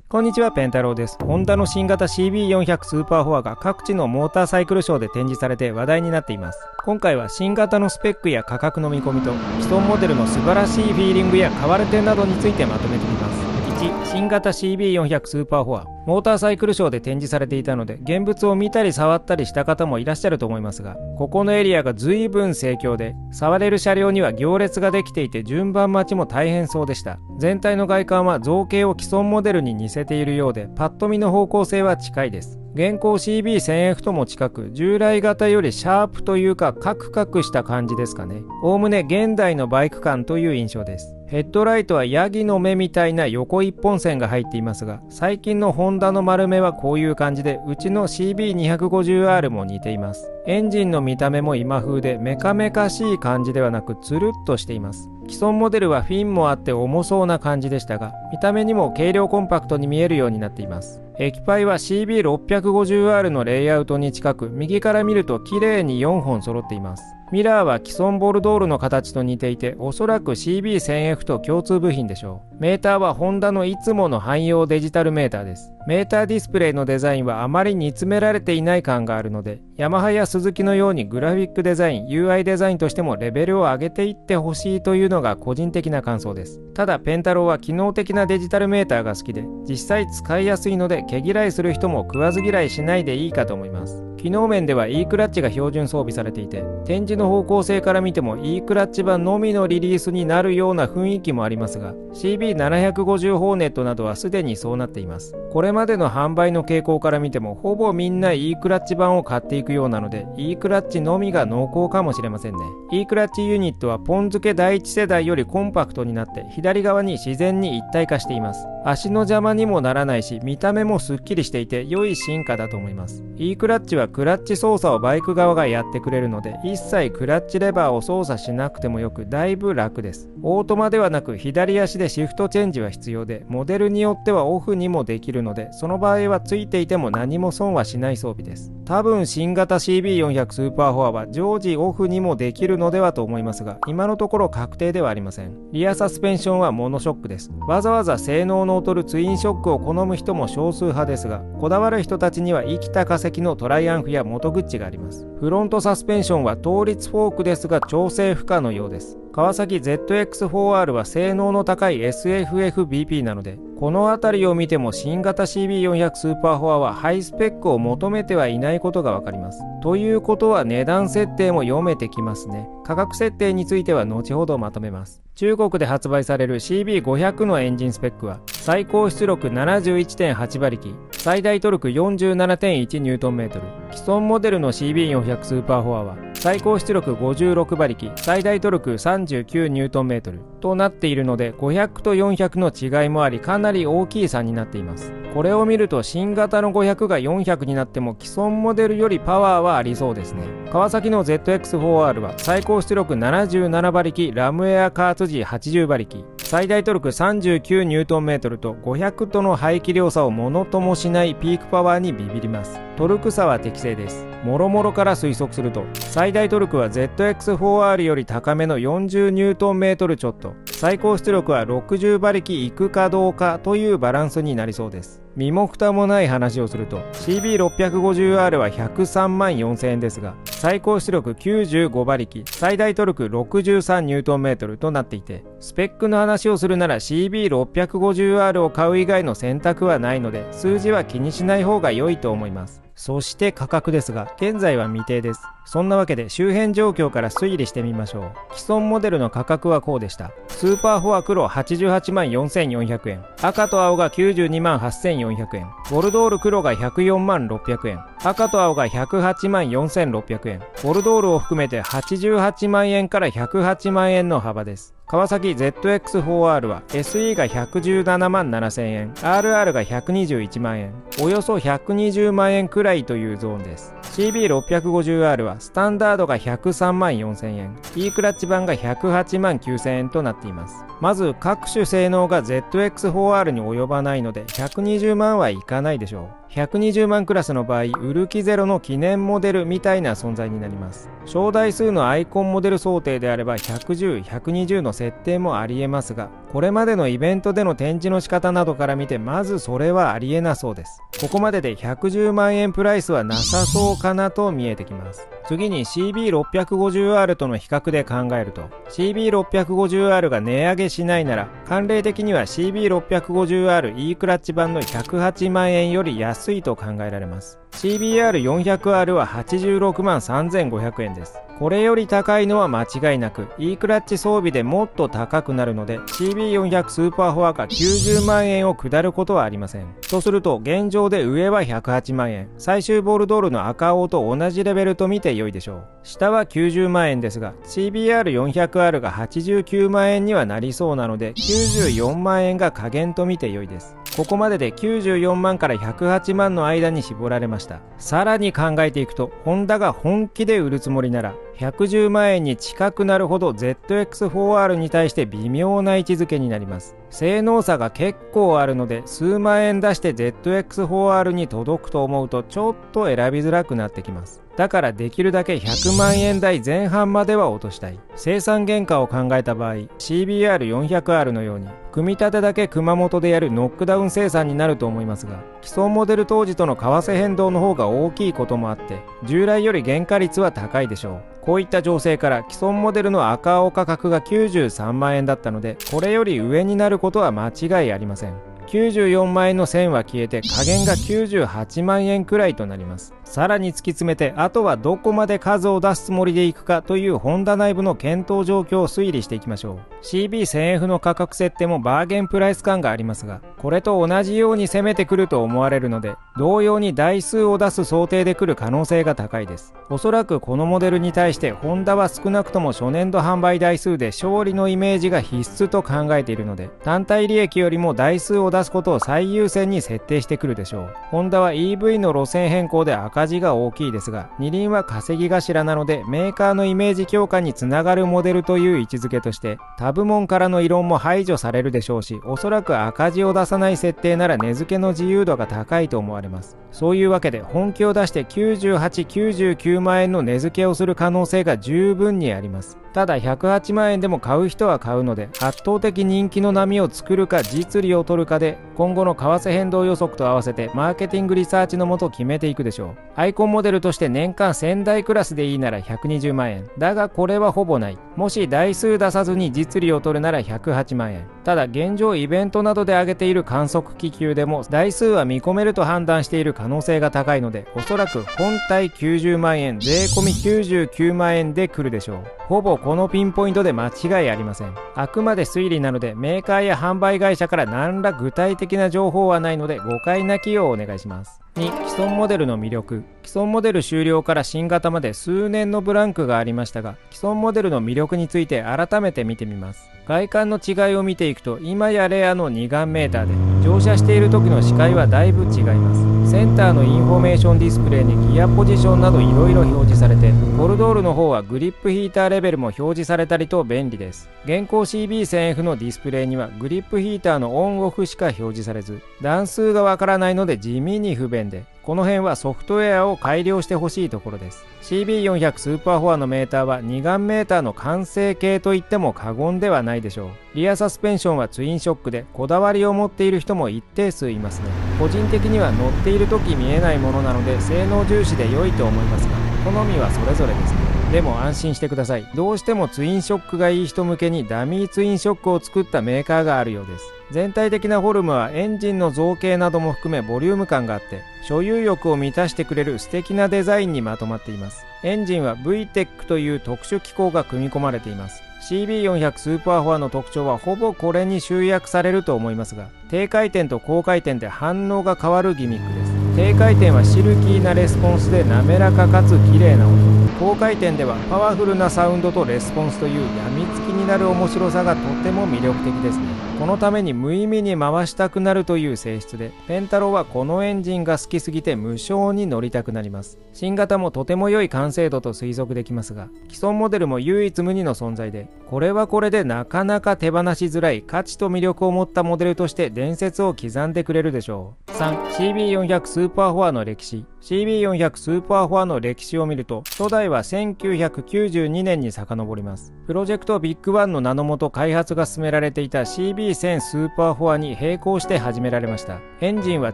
こんにちは、ペンタロウです。ホンダの新型 CB400 スーパーフォアが各地のモーターサイクルショーで展示されて話題になっています。今回は新型のスペックや価格の見込みと既存モデルの素晴らしいフィーリングや買われ点などについてまとめてみます。1、新型 CB400 スーパーフォア。モーターサイクルショーで展示されていたので現物を見たり触ったりした方もいらっしゃると思いますが、ここのエリアが随分盛況で触れる車両には行列ができていて順番待ちも大変そうでした。全体の外観は造形を既存モデルに似せているようでパッと見の方向性は近いです。現行 CB1000F とも近く従来型よりシャープというかカクカクした感じですかね。おおむね現代のバイク感という印象です。ヘッドライトはヤギの目みたいな横一本線が入っていますが、最近のホンダの丸目はこういう感じでうちの CB250R も似ています。エンジンの見た目も今風でメカメカしい感じではなくつるっとしています。既存モデルはフィンもあって重そうな感じでしたが、見た目にも軽量コンパクトに見えるようになっています。液パイは CB650R のレイアウトに近く、右から見ると綺麗に4本揃っています。ミラーは既存ボルドールの形と似ていて、おそらく CB1000F と共通部品でしょう。メーターはホンダのいつもの汎用デジタルメーターです。メーターディスプレイのデザインはあまり煮詰められていない感があるので、ヤマハやスズキのようにグラフィックデザイン、UI デザインとしてもレベルを上げていってほしいというのが個人的な感想です。ただペンタローは機能的なデジタルメーターが好きで、実際使いやすいので毛嫌いする人も食わず嫌いしないでいいかと思います。機能面では E クラッチが標準装備されていて、展示の方向性から見ても E クラッチ版のみのリリースになるような雰囲気もありますが、 CB750 ホーネットなどはすでにそうなっています。これまでの販売の傾向から見てもほぼみんな E クラッチ版を買っていくようなので、 E クラッチのみが濃厚かもしれませんね。 E クラッチユニットはポン付け第一世代よりコンパクトになって左側に自然に一体化しています。足の邪魔にもならないし、見た目もすっきりしていて良い進化だと思います。 E クラッチはクラッチ操作をバイク側がやってくれるので、一切クラッチレバーを操作しなくてもよくだいぶ楽です。オートマではなく左足でシフトチェンジは必要で、モデルによってはオフにもできるので、その場合はついていても何も損はしない装備です。多分新型 CB400 スーパーフォアは常時オフにもできるのではと思いますが、今のところ確定ではありません。リアサスペンションはモノショックです。わざわざ性能の劣るツインショックを好む人も少数派ですが、こだわる人たちには生きた化石のトライアンフやモトグッチがあります。フロントサスペンションは倒立フォークですが調整不可のようです。川崎 ZX4R は性能の高い SFFBP なので、この辺りを見ても新型 CB400 スーパーフォアはハイスペックを求めてはいないことがわかります。ということは値段設定も読めてきますね。価格設定については後ほどまとめます。中国で発売される CB500 のエンジンスペックは、最高出力 71.8 馬力、最大トルク 47.1Nm。既存モデルの CB400 スーパーフォアは最高出力56馬力、最大トルク 39Nm となっているので、500と400の違いもありかなり大きい差になっています。これを見ると新型の500が400になっても既存モデルよりパワーはありそうですね。川崎の ZX4R は最高出力77馬力、ラムエア加圧時80馬力、最大トルク 39Nm と500との排気量差をものともしないピークパワーにビビります。トルク差は適正です。もろもろから推測すると、最大トルクは ZX4R より高めの 40Nm ちょっと、最高出力は60馬力いくかどうかというバランスになりそうです。身も蓋もない話をすると CB650R は103万4000円ですが、最高出力95馬力、最大トルク 63Nm となっていて、スペックの話をするなら CB650R を買う以外の選択はないので、数字は気にしない方が良いと思います。そして価格ですが、現在は未定です。そんなわけで周辺状況から推理してみましょう。既存モデルの価格はこうでした。スーパーフォア黒88万4400円、赤と青が92万8400円、ボルドール黒が104万600円、赤と青が108万4600円、ボルドールを含めて88万円から108万円の幅です。川崎 ZX4R は SE が117万7000円、RR が121万円、およそ120万円くらいというゾーンです。CB650R はスタンダードが103万4000円、E クラッチ版が108万9000円となっています。まず各種性能が ZX4R に及ばないので120万はいかないでしょう。120万クラスの場合、ウルキゼロの記念モデルみたいな存在になります。小台数のアイコンモデル想定であれば110、120の設定もありえますが、これまでのイベントでの展示の仕方などから見てまずそれはありえなそうです。ここまでで110万円プライスはなさそうかなと見えてきます。次に CB650R との比較で考えると CB650R が値上げしないなら慣例的には CB650R E クラッチ版の108万円より安いと考えられます。CBR400R は86万3500円です。これより高いのは間違いなく E クラッチ装備でもっと高くなるので CB400 スーパーフォアが90万円を下ることはありません。とすると現状で上は108万円、最終ボルドールの赤青と同じレベルと見て良いでしょう。下は90万円ですが CBR400R が89万円にはなりそうなので94万円が下限と見て良いです。ここまでで94万から108万の間に絞られました。さらに考えていくとホンダが本気で売るつもりなら110万円に近くなるほど ZX4R に対して微妙な位置づけになります。性能差が結構あるので数万円出して ZX4R に届くと思うとちょっと選びづらくなってきます。だからできるだけ100万円台前半までは落としたい。生産原価を考えた場合 CBR400R のように組み立てだけ熊本でやるノックダウン生産になると思いますが既存モデル当時との為替変動の方が大きいこともあって従来より原価率は高いでしょう。こういった情勢から既存モデルの赤青価格が93万円だったのでこれより上になることは間違いありません。94万円の線は消えて下限が98万円くらいとなります。さらに突き詰めてあとはどこまで数を出すつもりでいくかというホンダ内部の検討状況を推理していきましょう。 CB1000F の価格設定もバーゲンプライス感がありますがこれと同じように攻めてくると思われるので同様に台数を出す想定で来る可能性が高いです。おそらくこのモデルに対してホンダは少なくとも初年度販売台数で勝利のイメージが必須と考えているので単体利益よりも台数を出すことを最優先に設定してくるでしょう。ホンダは EV の路線変更で赤字が大きいですが二輪は稼ぎ頭なのでメーカーのイメージ強化につながるモデルという位置づけとして他部門からの異論も排除されるでしょうしおそらく赤字を出さない設定なら値付けの自由度が高いと思われます。そういうわけで本気を出して98、99万円の値付けをする可能性が十分にあります。ただ108万円でも買う人は買うので圧倒的人気の波を作るか実利を取るかで今後の為替変動予測と合わせてマーケティングリサーチのもと決めていくでしょう。アイコンモデルとして年間1000台クラスでいいなら120万円だがこれはほぼない。もし台数出さずに実利を取るなら108万円。ただ現状イベントなどで上げている観測気球でも台数は見込めると判断している可能性が高いのでおそらく本体90万円税込み99万円で来るでしょう。ほぼこのピンポイントで間違いありません。あくまで推理なのでメーカーや販売会社から何ら具体的な情報はないので誤解なきようお願いします。2、既存モデルの魅力。既存モデル終了から新型まで数年のブランクがありましたが既存モデルの魅力について改めて見てみます。外観の違いを見ていくと今やレアの2眼メーターで乗車している時の視界はだいぶ違います。センターのインフォメーションディスプレイにギアポジションなどいろいろ表示されてボルドールの方はグリップヒーターレベルも表示されたりと便利です。現行 CB1000F のディスプレイにはグリップヒーターのオンオフしか表示されず段数がわからないので地味に不便でこの辺はソフトウェアを改良してほしいところです。CB400 スーパーフォアのメーターは2眼メーターの完成形といっても過言ではないでしょう。リアサスペンションはツインショックでこだわりを持っている人も一定数いますね。個人的には乗っている時見えないものなので性能重視で良いと思いますが好みはそれぞれですね。でも安心してください。どうしてもツインショックがいい人向けにダミーツインショックを作ったメーカーがあるようです。全体的なフォルムはエンジンの造形なども含めボリューム感があって所有欲を満たしてくれる素敵なデザインにまとまっています。エンジンは VTEC という特殊機構が組み込まれています。CB400 スーパーフォアの特徴はほぼこれに集約されると思いますが低回転と高回転で反応が変わるギミックです。低回転はシルキーなレスポンスで滑らかかつ綺麗な音、高回転ではパワフルなサウンドとレスポンスという病みつきになる面白さがとても魅力的ですね。このために無意味に回したくなるという性質で、ペンタローはこのエンジンが好きすぎて無性に乗りたくなります。新型もとても良い完成度と推測できますが、既存モデルも唯一無二の存在で、これはこれでなかなか手放しづらい価値と魅力を持ったモデルとして伝説を刻んでくれるでしょう。3、CB400 スーパーフォアの歴史。CB400 スーパーフォアの歴史を見ると、初代は1992年に遡ります。プロジェクトビッグバンの名のもと開発が進められていた CB1000 スーパーフォアに並行して始められました。エンジンは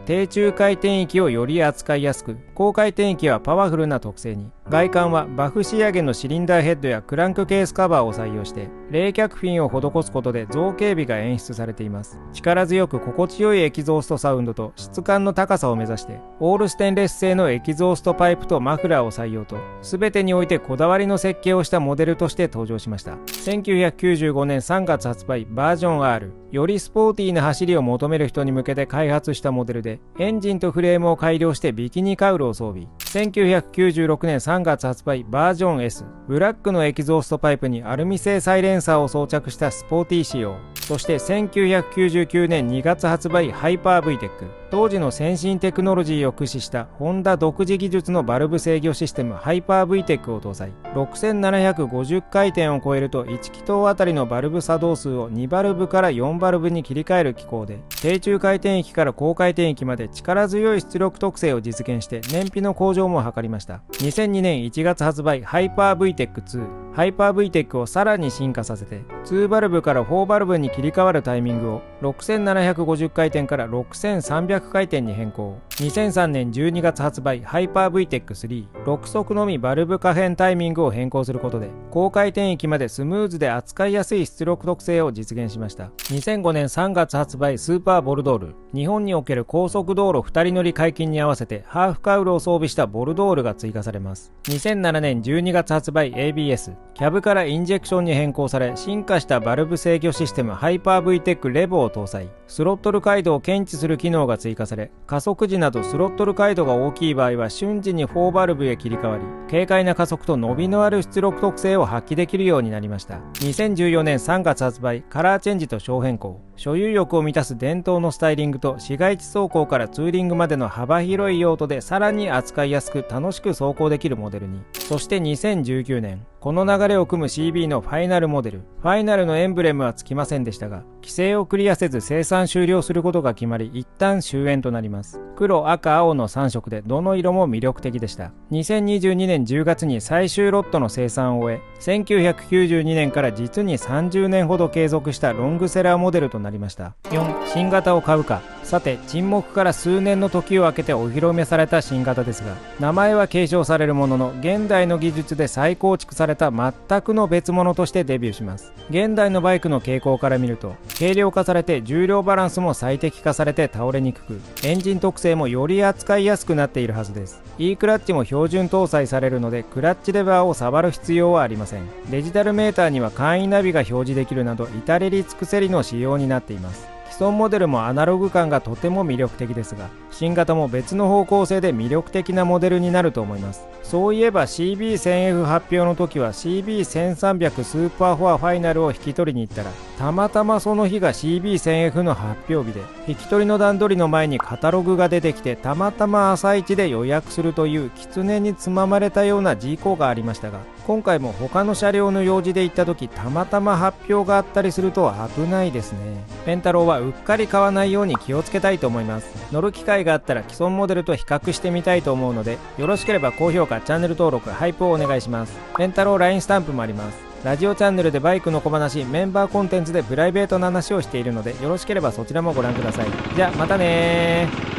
低中回転域をより扱いやすく、高回転域はパワフルな特性に。外観はバフ仕上げのシリンダーヘッドやクランクケースカバーを採用して、冷却フィンを施すことで造形美が演出されています。力強く心地よいエキゾーストサウンドと質感の高さを目指して、オールステンレス製のエキゾーストパイプとマフラーを採用と、全てにおいてこだわりの設計をしたモデルとして登場しました。1995年3月発売バージョン R。よりスポーティーな走りを求める人に向けて開発したモデルで、エンジンとフレームを改良してビキニカウルを装備。1996年3月発売バージョン S。ブラックのエキゾーストパイプにアルミ製サイレンサーを装着したスポーティー仕様。そして1999年2月発売ハイパー VTEC。当時の先進テクノロジーを駆使したホンダ独自技術のバルブ制御システムハイパー VTEC を搭載。6750回転を超えると1気筒あたりのバルブ作動数を2バルブから4バルブに切り替える機構で、低中回転域から高回転域まで力強い出力特性を実現して燃費の向上も図りました。2002年1月発売ハイパー VTEC2。ハイパー VTEC をさらに進化させて、2バルブから4バルブに切り替わるタイミングを6750回転から6300回転に変更。2003年12月発売ハイパー VTEC3。6速のみバルブ可変タイミングを変更することで、高回転域までスムーズで扱いやすい出力特性を実現しました。2005年3月発売スーパーボルドール。日本における高速道路2人乗り解禁に合わせてハーフカウルを装備したボルドールが追加されます。2007年12月発売 ABS。キャブからインジェクションに変更され、進化したバルブ制御システムハイパー VTEC レボを搭載。スロットル回路を検知する機能が追加され、加速時などスロットル回路が大きい場合は瞬時に4バルブへ切り替わり、軽快な加速と伸びのある出力特性を発揮できるようになりました。2014年3月発売カラーチェンジと小変更。所有欲を満たす伝統のスタイリングと市街地走行からツーリングまでの幅広い用途でさらに扱いやすく楽しく走行できるモデルに。そして2019年、この流れを組む CB のファイナルモデル。ファイナルのエンブレムはつきませんでしたが、規制をクリアせず生産終了することが決まり、一旦終焉となります。黒、赤、青の3色でどの色も魅力的でした。2022年10月に最終ロットの生産を終え、1992年から実に30年ほど継続したロングセラーモデルとなりました。4、新型を買うか。さて、沈黙から数年の時を空けてお披露目された新型ですが、名前は継承されるものの、現代の技術で再構築された全くの別物としてデビューします。現代のバイクの傾向から見ると、軽量化されて重量バランスも最適化されて倒れにくく、エンジン特性もより扱いやすくなっているはずです。E クラッチも標準搭載されるので、クラッチレバーを触る必要はありません。デジタルメーターには簡易ナビが表示できるなど、至れり尽くせりの仕様になっています。既存モデルもアナログ感がとても魅力的ですが、新型も別の方向性で魅力的なモデルになると思います。そういえば CB1000F 発表の時は CB1300 スーパーフォアファイナルを引き取りに行ったら、たまたまその日が CB1000F の発表日で、引き取りの段取りの前にカタログが出てきて、たまたま朝一で予約するという狐につままれたような事故がありましたが、今回も他の車両の用事で行った時たまたま発表があったりすると危ないですね。ペンタローはうっかり買わないように気をつけたいと思います。乗る機会があったら既存モデルと比較してみたいと思うので、よろしければ高評価、チャンネル登録、ハイプをお願いします。ペンタロー LINE スタンプもあります。ラジオチャンネルでバイクの小話、メンバーコンテンツでプライベートな話をしているので、よろしければそちらもご覧ください。じゃあまたねー。